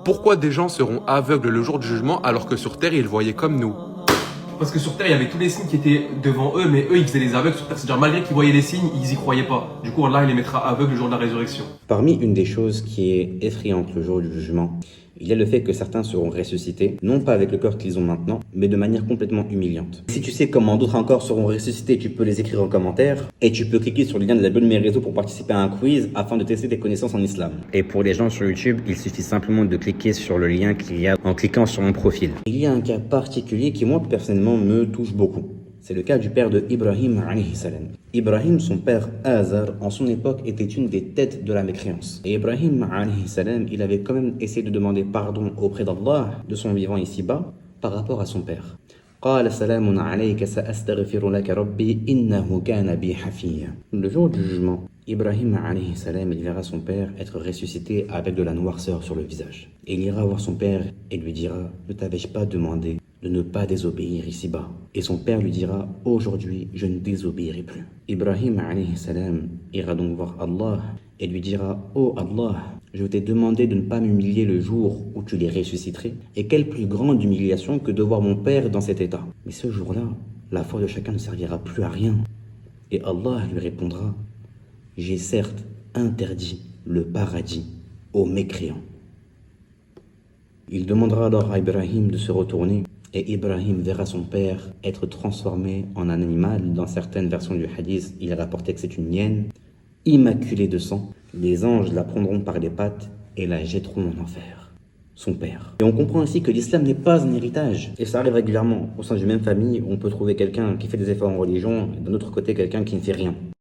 Pourquoi des gens seront aveugles le jour du jugement alors que sur terre ils voyaient comme nous? Parce que sur Terre, il y avait tous les signes qui étaient devant eux, mais eux, ils faisaient les aveugles sur Terre. C'est-à-dire, malgré qu'ils voyaient les signes, ils y croyaient pas. Du coup, Allah, il les mettra aveugles le jour de la résurrection. Parmi une des choses qui est effrayante le jour du jugement, il y a le fait que certains seront ressuscités, non pas avec le corps qu'ils ont maintenant, mais de manière complètement humiliante. Si tu sais comment d'autres encore seront ressuscités, tu peux les écrire en commentaire, et tu peux cliquer sur le lien de la bonne de mes réseaux pour participer à un quiz afin de tester tes connaissances en islam. Et pour les gens sur YouTube, il suffit simplement de cliquer sur le lien qu'il y a en cliquant sur mon profil. Il y a un cas particulier qui moi personnellement me touche beaucoup. C'est le cas du père de Ibrahim alayhi salam. Ibrahim, son père Azar, en son époque, était une des têtes de la mécréance. Et Ibrahim alayhi salam, il avait quand même essayé de demander pardon auprès d'Allah de son vivant ici-bas par rapport à son père. قال سلام عليك سأستغفر لك ربي إنه كان بي حفيا. Le jour du jugement, Ibrahim alayhi salam, il verra son père être ressuscité avec de la noirceur sur le visage. Et il ira voir son père et lui dira: ne t'avais-je pas demandé de ne pas désobéir ici-bas? Et son père lui dira: aujourd'hui, je ne désobéirai plus. Ibrahim alayhi salam ira donc voir Allah et lui dira: oh Allah, je t'ai demandé de ne pas m'humilier le jour où tu les ressusciterais. Et quelle plus grande humiliation que de voir mon père dans cet état. Mais ce jour-là, la foi de chacun ne servira plus à rien. Et Allah lui répondra: j'ai certes interdit le paradis aux mécréants. Il demandera alors à Ibrahim de se retourner et Ibrahim verra son père être transformé en un animal. Dans certaines versions du hadith, il est rapporté que c'est une hyène immaculée de sang. Les anges la prendront par les pattes et la jetteront en enfer. Son père. Et on comprend ainsi que l'islam n'est pas un héritage. Et ça arrive régulièrement. Au sein d'une même famille, on peut trouver quelqu'un qui fait des efforts en religion et d'un autre côté quelqu'un qui ne fait rien.